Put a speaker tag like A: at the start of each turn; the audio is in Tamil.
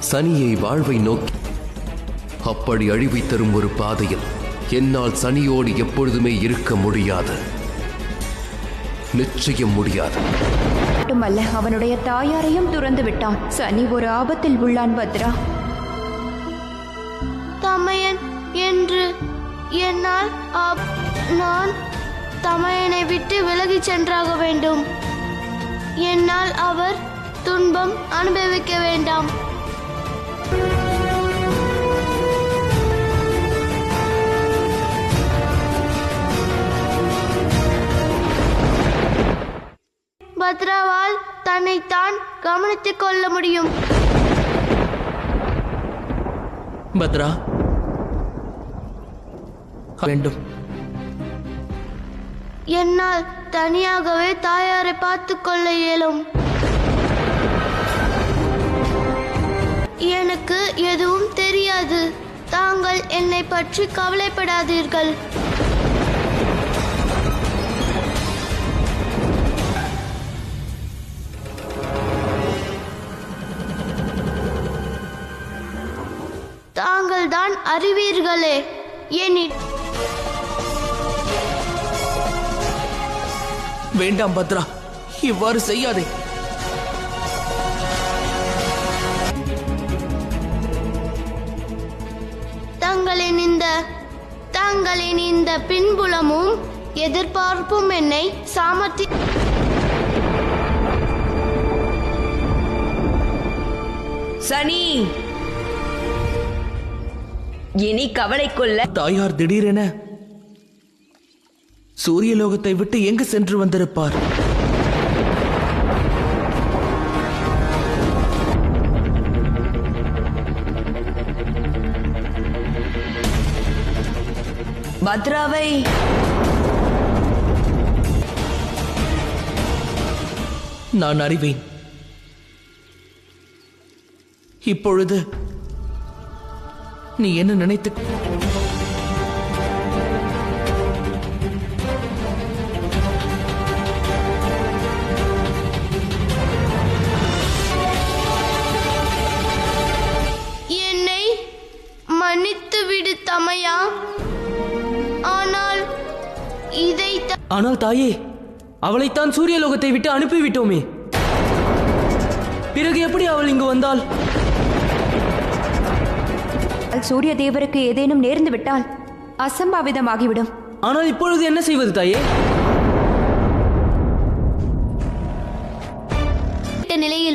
A: சனியை வாழ்வை நோக்கி அப்படி அழிவை தரும் ஒரு பாதையில் என்னால் சனியோடு எப்பொழுதுமே இருக்க முடியாது. நிச்சயம் முடியாது.
B: மட்டுமல்ல, அவனுடைய தாயாரையும் துறந்து விட்டான். சனி ஒரு ஆபத்தில் உள்ளான். பத்ரா,
C: தமையன் என்று என்னால் நான் தமையனை விட்டு விலகிச் சென்றாக வேண்டும். என்னால் அவர் துன்பம் அனுபவிக்க வேண்டாம். பத்ராவால் தன்னைத்தான் கவனித்துக் கொள்ள முடியும்.
D: பத்ரா வேண்டும்.
C: என்னால் தனியாகவே தாயாரை பார்த்துக் கொள்ள இயலும். எனக்கு எதுவும் தெரியாது. தாங்கள் என்னை பற்றி கவலைப்படாதீர்கள். தாங்கள் தான் அறிவீர்களே.
D: வேண்டாம் பத்ரா, இவ்வாறு செய்யாதே.
C: தங்களின் இந்த பின்புலமும் எதிர்பார்ப்பும் என்னை
E: சனி, இனி கவலை கொள்ள.
D: தாயார் திடீரென சூரியலோகத்தை விட்டு எங்கு சென்று வந்திருப்பார்?
E: பத்ராவை
D: நான் அறிவேன். இப்பொழுது நீ என்ன நினைத்து
C: என்னை மன்னித்து விடு தமையா.
F: ஆனால் தாயே, அவளைத்தான் சூரியலோகத்தை விட்டு அனுப்பிவிட்டோமே. பிறகு எப்படி அவள் இங்கு வந்தாள்?
B: சூரிய தேவருக்கு ஏதேனும் நேர்ந்து விட்டால் அசம்பாவிதமாகிவிடும்.
F: ஆனால் இப்பொழுது என்ன செய்வது தாயே?
C: நிலையில்